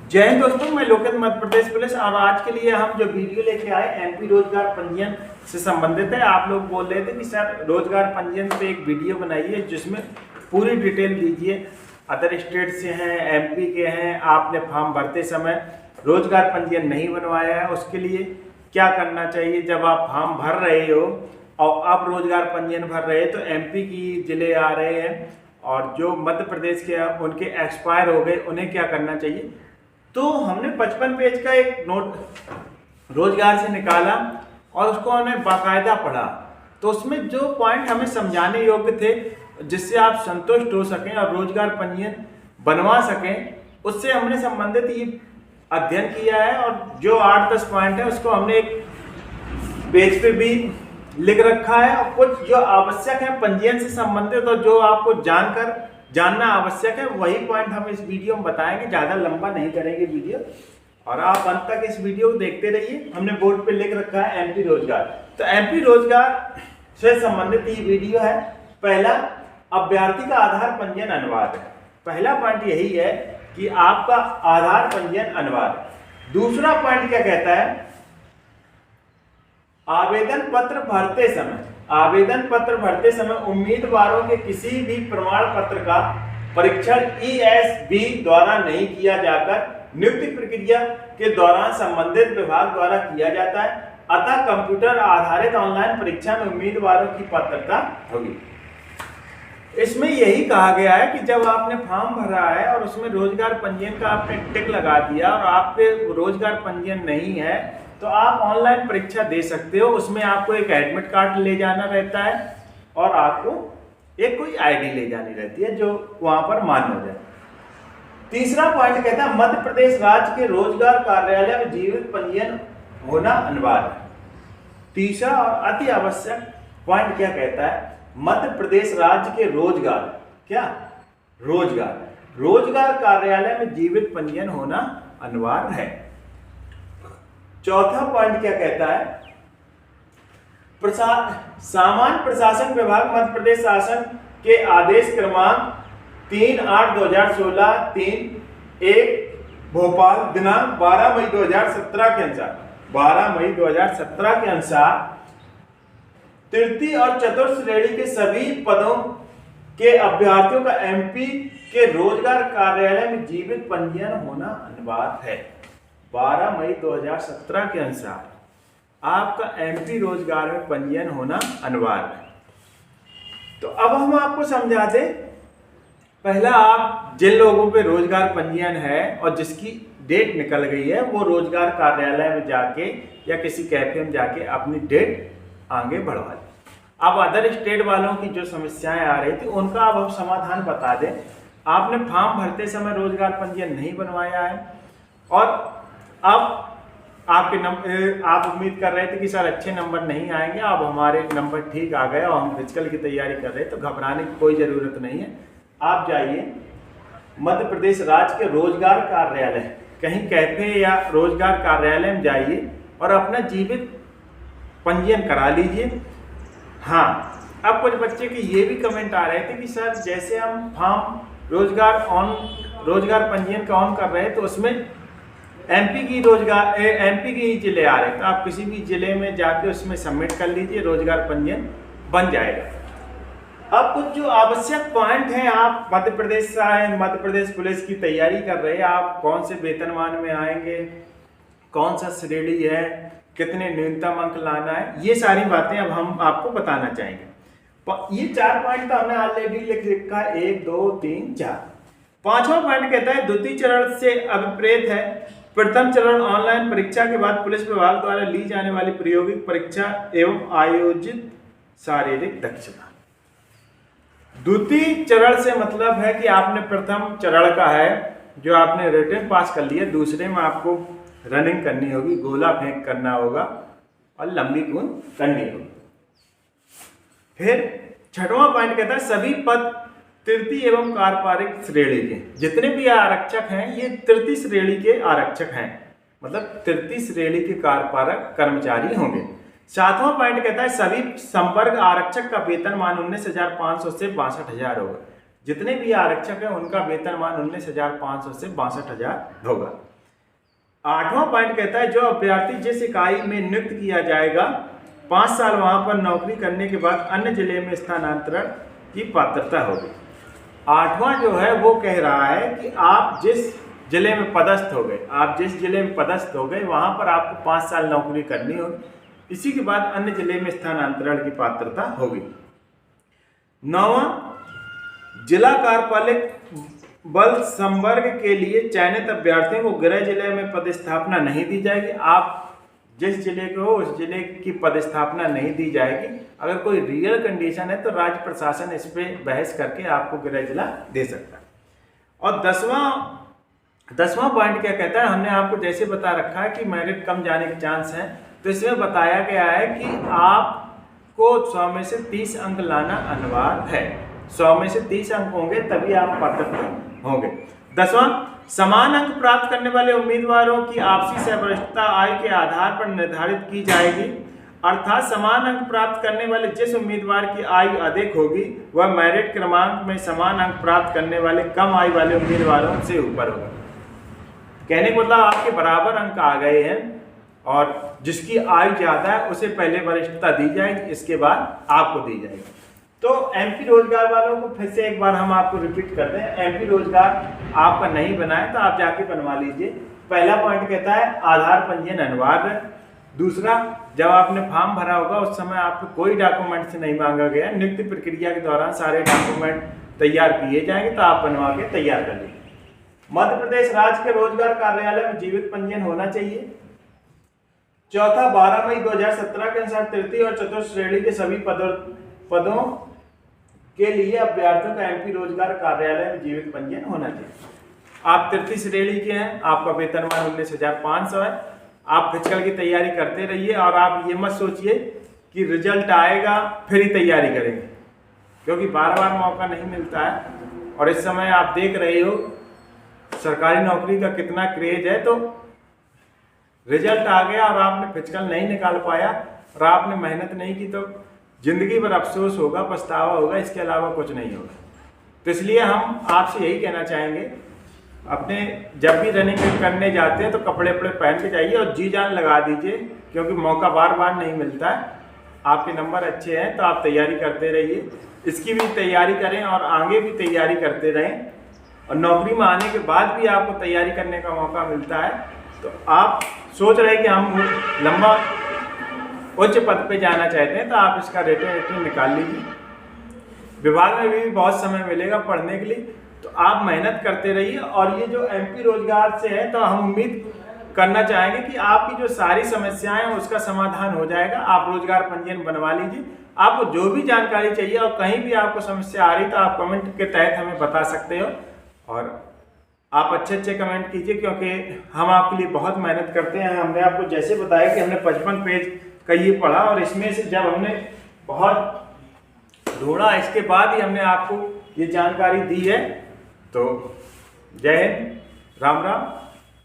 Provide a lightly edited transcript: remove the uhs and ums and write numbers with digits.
जय हिंद दोस्तों, मैं लोकेश मध्य प्रदेश पुलिस। और आज के लिए हम जो वीडियो लेके आए एमपी रोजगार पंजीयन से संबंधित है। आप लोग बोल रहे थे कि सर रोजगार पंजीयन पे एक वीडियो बनाइए जिसमें पूरी डिटेल दीजिए। अदर स्टेट से हैं, एमपी के हैं, आपने फॉर्म भरते समय रोजगार पंजीयन नहीं बनवाया है, उसके लिए क्या करना चाहिए। जब आप फॉर्म भर रहे हो और आप रोजगार पंजीयन भर रहे हैं तो एमपी की जिले आ रहे हैं और जो मध्य प्रदेश के हैं उनके एक्सपायर हो गए, उन्हें क्या करना चाहिए। तो हमने 55 पेज का एक नोट रोजगार से निकाला और उसको हमने बाकायदा पढ़ा। तो उसमें जो पॉइंट हमें समझाने योग्य थे जिससे आप संतुष्ट हो सकें और रोजगार पंजीयन बनवा सकें, उससे हमने संबंधित ये अध्ययन किया है। और जो 8-10 पॉइंट है उसको हमने एक पेज पे भी लिख रखा है। और कुछ जो आवश्यक है पंजीयन से संबंधित और जो आपको जानना आवश्यक है वही पॉइंट हम इस वीडियो में बताएंगे। ज़्यादा लंबा नहीं करेंगे वीडियो और आप अंत तक इस वीडियो को देखते रहिए। हमने बोर्ड पे लिख रखा है एमपी रोजगार। तो एमपी रोजगार से संबंधित ये वीडियो है। पहला, अभ्यर्थी का आधार पंजीयन अनिवार्य है। पहला पॉइंट यही है कि आपका आधार पंजीयन अनिवार्य है। दूसरा पॉइंट क्या कहता है, आवेदन पत्र भरते समय उम्मीदवारों के किसी भी प्रमाण पत्र का परीक्षण ESB द्वारा नहीं किया जाकर नियुक्ति प्रक्रिया के दौरान संबंधित विभाग द्वारा किया जाता है। अतः कंप्यूटर आधारित ऑनलाइन परीक्षा में उम्मीदवारों की पात्रता होगी। इसमें यही कहा गया है कि जब आपने फॉर्म भरा है और उसमें रोजगार पंजीयन का आपने टिक लगा दिया और आप पे रोजगार पंजीयन नहीं है तो आप ऑनलाइन परीक्षा दे सकते हो। उसमें आपको एक एडमिट कार्ड ले जाना रहता है और आपको एक कोई ID ले जानी रहती है जो वहां पर मान्य हो जाए। तीसरा पॉइंट कहता है मध्य प्रदेश राज्य के रोजगार कार्यालय में जीवित पंजीयन होना अनिवार्य है। तीसरा और अति आवश्यक पॉइंट क्या कहता है, मध्य प्रदेश राज्य के रोजगार कार्यालय में जीवित पंजीयन होना अनिवार्य है। चौथा पॉइंट क्या कहता है, सामान्य प्रशासन विभाग मध्य प्रदेश शासन के आदेश क्रमांक 3/8/2016 3/1 भोपाल दिनांक 12 मई 2017 के अनुसार तृतीय और चतुर्थ श्रेणी के सभी पदों के अभ्यर्थियों का एमपी के रोजगार कार्यालय में जीवित पंजीयन होना अनिवार्य है। 12 मई 2017 के अनुसार आपका एमपी रोजगार में पंजीयन होना अनिवार्य है। तो अब हम आपको समझा दें। पहला, आप जिन लोगों पे रोजगार पंजीयन है और जिसकी डेट निकल गई है वो रोजगार कार्यालय में जाके या किसी कैफे में जाके अपनी डेट आगे बढ़वा लें। अब अदर स्टेट वालों की जो समस्याएं आ रही थी उनका अब हम समाधान बता दें। आपने फॉर्म भरते समय रोजगार पंजीयन नहीं बनवाया है और अब आपके नंबर, आप उम्मीद कर रहे थे कि सर अच्छे नंबर नहीं आएंगे, अब हमारे नंबर ठीक आ गए और हम फिजिकल की तैयारी कर रहे हैं, तो घबराने की कोई ज़रूरत नहीं है। आप जाइए मध्य प्रदेश राज्य के रोजगार कार्यालय, कहीं कैफे या रोजगार कार्यालय में जाइए और अपना जीवित पंजीयन करा लीजिए। हाँ, अब कुछ बच्चे के ये भी कमेंट आ रहे थे कि सर जैसे हम फॉर्म रोजगार पंजीयन का ऑन कर रहे हैं तो उसमें एमपी की ही जिले आ रहे हैं, तो आप किसी भी जिले में जाके उसमें सबमिट कर लीजिए, रोजगार पंजीयन बन जाएगा। अब कुछ जो आवश्यक पॉइंट हैं, आप मध्य प्रदेश से आए, मध्य प्रदेश पुलिस की तैयारी कर रहे हैं, आप कौन से वेतनमान में आएंगे, कौन सा श्रेणी है, कितने न्यूनतम अंक लाना है, ये सारी बातें अब हम आपको बताना चाहेंगे। ये 4 पॉइंट तो हमने ऑलरेडी लिख रखा है, 1 2 3 4। 5वां पॉइंट कहता है द्वितीय चरण से अभिप्रेत है। प्रथम चरण ऑनलाइन परीक्षा के बाद पुलिस विभाग द्वारा ली जाने वाली प्रायोगिक परीक्षा एवं आयोजित शारीरिक दक्षता। द्वितीय चरण से मतलब है कि आपने प्रथम चरण का है जो आपने रिटन पास कर लिया, दूसरे में आपको रनिंग करनी होगी, गोला फेंक करना होगा और लंबी कूद करनी होगी। फिर 6वां पॉइंट कहता है सभी पद तृतीय एवं कार्यपारिक श्रेणी के जितने भी आरक्षक हैं ये तृतीय श्रेणी के आरक्षक हैं, मतलब तृतीय श्रेणी के कार्यपारक कर्मचारी होंगे। 7वां पॉइंट कहता है सभी संवर्ग आरक्षक का वेतनमान 19,500 से 62,000 होगा। जितने भी आरक्षक हैं उनका वेतनमान 19,500 से 62,000 होगा। 8वां पॉइंट कहता है जो अभ्यर्थी जिस इकाई में नियुक्त किया जाएगा 5 साल वहां पर नौकरी करने के बाद अन्य जिले में स्थानांतरण की पात्रता होगी। 8वां जो है वो कह रहा है कि आप जिस जिले में पदस्थ हो गए, वहां पर आपको 5 साल नौकरी करनी होगी, इसी के बाद अन्य जिले में स्थानांतरण की पात्रता होगी। 9वां, जिला कार्यपालक बल संवर्ग के लिए चयनित अभ्यर्थियों को गृह जिले में पदस्थापना नहीं दी जाएगी। आप जिस जिले के हो उस जिले की पदस्थापना नहीं दी जाएगी। अगर कोई रियल कंडीशन है तो राज्य प्रशासन इस पे बहस करके आपको गृह जिला दे सकता है। और 10वां पॉइंट क्या कहता है, हमने आपको जैसे बता रखा है कि मेरिट कम जाने के चांस हैं, तो इसमें बताया गया है कि आपको 100 में से 30 अंक लाना अनिवार्य है। 100 में से 30 अंक होंगे तभी आप पात्र होंगे। 10वां, समान अंक प्राप्त करने वाले उम्मीदवारों की आपसी सहवरिष्ठता आय के आधार पर निर्धारित की जाएगी। अर्थात समान अंक प्राप्त करने वाले जिस उम्मीदवार की आयु अधिक होगी वह मेरिट क्रमांक में समान अंक प्राप्त करने वाले कम आयु वाले उम्मीदवारों से ऊपर होगा। कहने को मतलब आपके बराबर अंक आ गए हैं और जिसकी आयु ज्यादा है उसे पहले वरिष्ठता दी जाएगी, इसके बाद आपको दी जाएगी। तो एमपी रोजगार वालों को फिर से एक बार हम आपको रिपीट करते हैं, एमपी रोजगार आपका नहीं बना है तो आप जाके बनवा लीजिए। पहला पॉइंट कहता है आधार पंजीयन अनिवार्य है। दूसरा, जब आपने फॉर्म भरा होगा उस समय आपको कोई डॉक्यूमेंट से नहीं मांगा गया, नियुक्ति प्रक्रिया के दौरान सारे डॉक्यूमेंट तैयार किए जाएंगे तो आप बनवा के तैयार कर लीजिए। मध्य प्रदेश राज्य के रोजगार कार्यालय में जीवित पंजीयन होना चाहिए। चौथा, 12 मई 2017 के अनुसार तृतीय और चतुर्थ श्रेणी के सभी पदों के लिए अभ्यर्थियों का एमपी रोजगार कार्यालय में जीवित पंजीयन होना चाहिए। आप तृतीय श्रेणी के हैं, आपका वेतनमान 19,500 है। आप फिजिकल की तैयारी करते रहिए और आप ये मत सोचिए कि रिजल्ट आएगा फिर ही तैयारी करेंगे, क्योंकि बार बार मौका नहीं मिलता है। और इस समय आप देख रहे हो सरकारी नौकरी का कितना क्रेज है, तो रिजल्ट आ गया और आपने फिजिकल नहीं निकाल पाया और आपने मेहनत नहीं की तो जिंदगी भर अफसोस होगा, पछतावा होगा, इसके अलावा कुछ नहीं होगा। तो इसलिए हम आपसे यही कहना चाहेंगे, अपने जब भी रनिंग करने जाते हैं तो कपड़े पहन के जाइए और जी जान लगा दीजिए, क्योंकि मौका बार बार नहीं मिलता है। आपके नंबर अच्छे हैं तो आप तैयारी करते रहिए, इसकी भी तैयारी करें और आगे भी तैयारी करते रहें। और नौकरी में आने के बाद भी आपको तैयारी करने का मौका मिलता है तो आप सोच रहे हैं कि हम लंबा उच्च पद पे जाना चाहते हैं तो आप इसका रेटिंग निकाल लीजिए। विभाग में भी बहुत समय मिलेगा पढ़ने के लिए, तो आप मेहनत करते रहिए। और ये जो एमपी रोजगार से है तो हम उम्मीद करना चाहेंगे कि आपकी जो सारी समस्याएं हैं उसका समाधान हो जाएगा। आप रोजगार पंजीयन बनवा लीजिए। आपको जो भी जानकारी चाहिए और कहीं भी आपको समस्या आ रही तो आप कमेंट के तहत हमें बता सकते हो। और आप अच्छे कमेंट कीजिए, क्योंकि हम आपके लिए बहुत मेहनत करते हैं। हमने आपको जैसे बताया कि हमने 55 पेज का ये पढ़ा और इसमें से जब हमने बहुत ढूंढा इसके बाद ही हमने आपको ये जानकारी दी है। तो जय हिंद, राम राम।